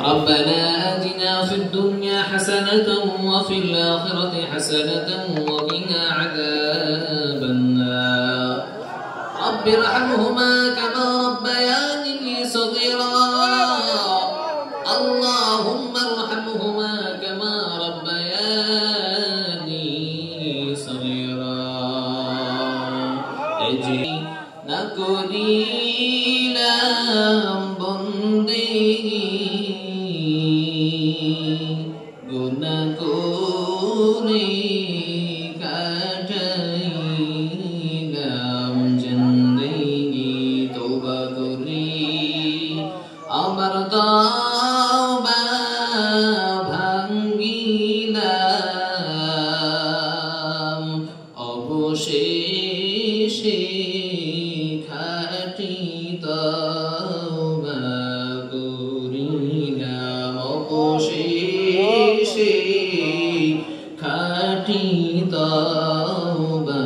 ربنا آتنا في الدنيا حسنة وفي الآخرة حسنة وقنا عذاب النار رب ارحمهما كما ربياني صغيرا اللهم ارحمهما كما ربياني صغيرا اجري نكونيلام بندي guna kuri kajai gam jindagi toba kuri amar tauba bhangilam অবশেষে খাঁটি তওবা করিলাম অবশেষে খাঁটি তওবা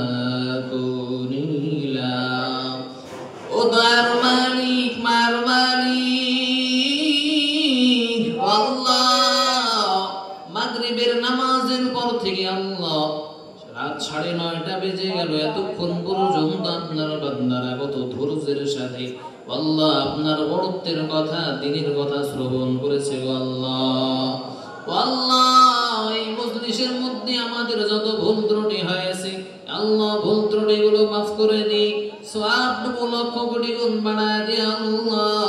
করিলাম ও দয়ার মালিক মার মালিক আল্লাহ মাগরিবের নামাজের পর থেকে আল্লাহ রাত 9:30টা বেজে গেল এতক্ষণ পর্যন্ত আপনার বান্দারা কত ধৈর্যের সাথে আল্লাহ আপনার বড়ত্বের কথা দ্বীনের কথা শ্রবণ করেছে গো আল্লাহ ও আল্লাহ এই মজলিসের মধ্যে আমাদের যত ভুল ত্রুটি হয়েছে আল্লাহ ভুল ত্রুটিগুলো মাফ করে দিই সওয়াব লক্ষ কোটি গুণ বাড়ায় দে আল্লাহ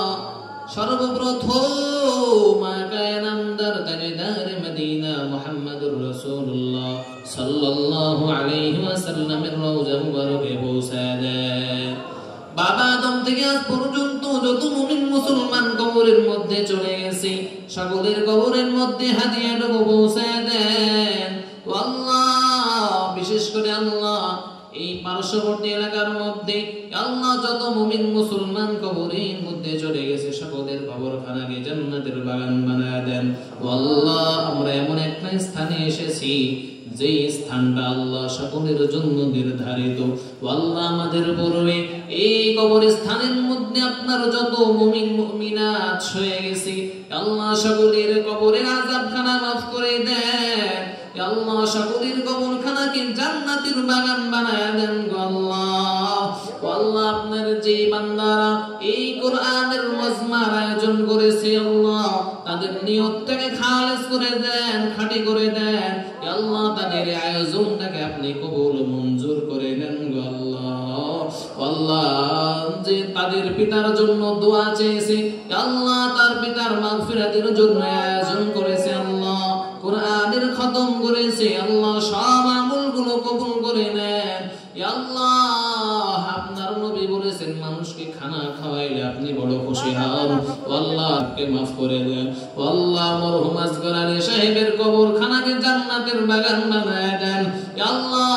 সর্বপ্রথম কায়নামদার তাজদার মদিনা মুহাম্মদুর রাসূলুল্লাহ সাল্লাল্লাহু আলাইহি ওয়াসাল্লামের রওজা মুবারকে পৌঁছায় দেন বাবা আদম থেকে আজ পর্যন্ত যত মুমিন মুসলমান কবরের মধ্যে চলে গেছে সকলের কবরের মধ্যে হাদিয়াটুকু পৌঁছায় দেন ও আল্লাহ বিশেষ করে আল্লাহ এই পার্শ্ববর্তী এলাকার মধ্যে আল্লাহ যত মুমিন মুসলমান কবরের মধ্যে চলে গেছে সকলের কবরখানাকে জান্নাতের বাগান বানায় দেন ও আল্লাহ আমরা এমন একটা স্থানে এসেছি যে স্থানটা আল্লাহ সকলের জন্য নির্ধারিত ও আল্লাহ আমাদের পূর্বে এই কবরস্থানের মধ্যে আপনার যত মুমিন মুমিনাত শুয়ে গেছে আল্লাহ সকলের কবরের আযাবখানা মাফ করে দেন আল্লাহ সকলের কবরখানাকে জান্নাতের বাগান বানায় দেন গো আল্লাহ ও আল্লাহ আপনার যে বান্দারা এই কোরআনের মাজমার আয়োজন করেছে আল্লাহ তাদের নিয়তটাকে খালেস করে দেন খাঁটি করে দেন আল্লাহ তাদের আয়োজনটাকে আপনি কবুল মঞ্জুর করে নেন গো আল্লাহ আল্লাহ যে তাদের পিতার জন্য দোয়া চেয়েছে আল্লাহ তার পিতার মাগফিরাতের জন্য আয়োজন করেছে আল্লাহ কোরআনের খতম করেছে আল্লাহ সব আমলগুলো কবুল করে নেন আল্লাহ আপনার নবী বলেছেন মানুষকে খানা খাওয়াইলে আপনি বড় খুশি হন আল্লাহ আপনি maaf করে দেন আল্লাহ মরহুম আসগর আলী সাহেবের কবরখানাকে জান্নাতের বাগান বানায় দেন আল্লাহ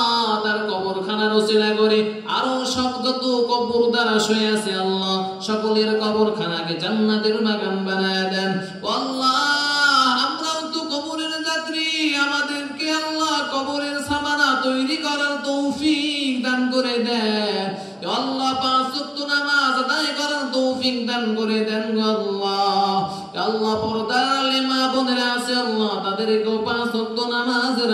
তার কবরখানার ওসিলা করে আরো সব যত কবরদার শুয়ে আছে আল্লাহ সকলের কবরখানাকে জান্নাতের বাগান বানায় দেন আল্লাহ আমরাও তো কবরের যাত্রী আমাদেরকে আল্লাহ কবরের সামানা তৈরি করার তৌফিক দান করে দেন আল্লাহ পাঁচ ওয়াক্ত নামাজ আদায় করার তৌফিক দান করে দেন গো আল্লাহ আল্লাহ পর্দার আলে মা বোনেরা আছে আল্লাহ তাদেরকেও পাঁচ ওয়াক্ত নামাজের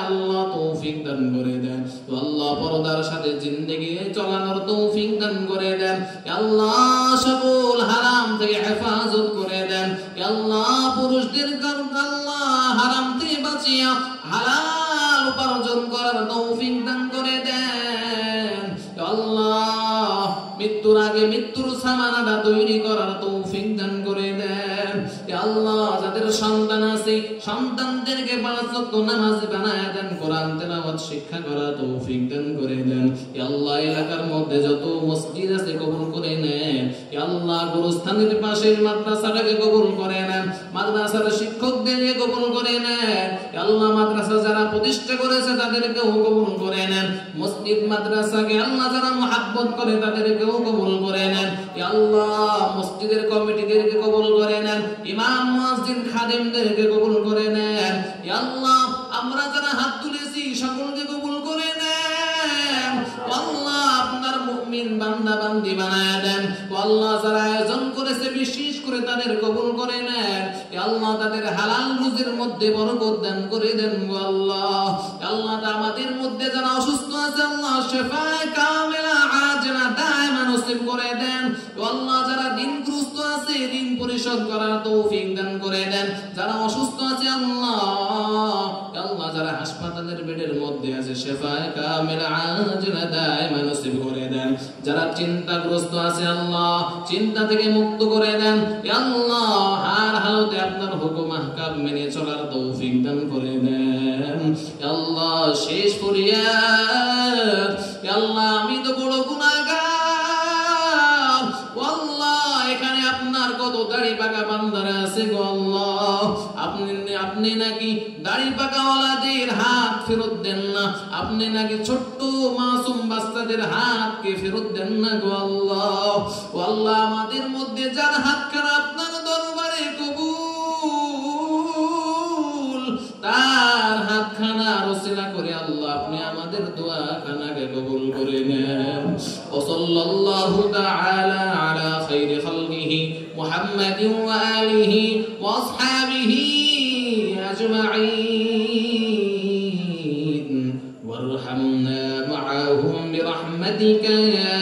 আল্লাহ তৌফিক দান করে দেন আল্লাহ পর্দার সাথে জিন্দেগি চালানোর তৌফিক দান করে দেন আল্লাহ সকল হারাম থেকে হেফাজত করে দেন আল্লাহ পুরুষদের আল্লাহ হারাম থেকে বাঁচিয়ে হালাল উপার্জন করার তৌফিক দান করে দেন আল্লাহ মৃত্যুর আগে মৃত্যুর সামানাটা তৈরি করার তৌফিক দান করে দেন আল্লাহ যাদের সন্তান আছে সন্তানদেরকে পাঁচ ওয়াক্ত নামাজ বানায় দেন কোরআন তেলাওয়াত শিক্ষা করার তৌফিক দান করে দেন আল্লাহ এলাকার মধ্যে যত মসজিদ আছে কবুল করে নেন আল্লাহ গুরুস্থানের পাশের মাদ্রাসাটাকে কবুল করে নেন মাদ্রাসার শিক্ষকদেরকে কবুল করে নেন আল্লাহ মাদ্রাসা যারা প্রতিষ্ঠা করেছে তাদেরকেও কবুল করে নেন মসজিদ মাদ্রাসাকে আল্লাহ যারা মুহাব্বত করে তাদেরকেও কবুল করে নেন আল্লাহ মসজিদের কমিটিদেরকে কবুল করে নেন ইমাম মুয়াজ্জিন খাদেমদেরকে কবুল করে নেন আল্লাহ আমরা যারা হাত তুলেছি সকলকে কবুল করে নেন আল্লাহ আপনার মুমিন বান্দা বান্দি বানায় দেন আল্লাহ যারা আয়োজন করেছে বিশেষ করে করে তাদের কবুল করে নেন। আল্লাহ তাদের হালাল রুজির মধ্যে বরকত দান করে দেন গো আল্লাহ। আল্লাহ আমাদের মধ্যে যারা অসুস্থ আছে আল্লাহ শিফায়ে কামিলা আজলা দায়মা নসিব করে দেন। আল্লাহ যারা ঋণগ্রস্ত আছে ঋণ পরিশোধ করার তৌফিক দান করে দেন। যারা অসুস্থ আছে আল্লাহ যারা হাসপাতালের বেডের মধ্যে আছে শিফায়ে কামিলা আজলা দায়মা নসিব করে দেন। যারা চিন্তাগ্রস্ত আছে আল্লাহ চিন্তা থেকে মুক্ত করে দেন। আল্লাহ হার হালতে আপনার হুকুম আহকাম মেনে চলার তৌফিক দান করে দেন। আল্লাহ শেষ ফরিয়াদ, আল্লাহ আমি তো বড় গুনাহগার, আল্লাহ এখানে আপনার কত দাড়ি পাকা বান্দারা আছে গো আল্লাহ। আপনি নাকি দাড়ি পাকাওয়ালাদের হাত ফেরত দেন না, আপনি নাকি ছোট্ট মাসুম বাচ্চাদের হাতকে ফেরত দেন না গো আল্লাহ। ও আল্লাহ আমাদের মধ্যে যার হাত খারাপ আপনার দরবারে কবুল, তার হাতখানা রসিলা করে আল্লাহ আপনি আমাদের দোয়া খানাকে কবুল করে নেন। ও সাল্লাল্লাহু তাআলা আলা খাইরি খালকিহি মুহাম্মাদিন ওয়া আলিহি ওয়া আসহাবিহি আজমাইন ওয়ারহামনা মাআহুম বিরহমাতিকা ইয়া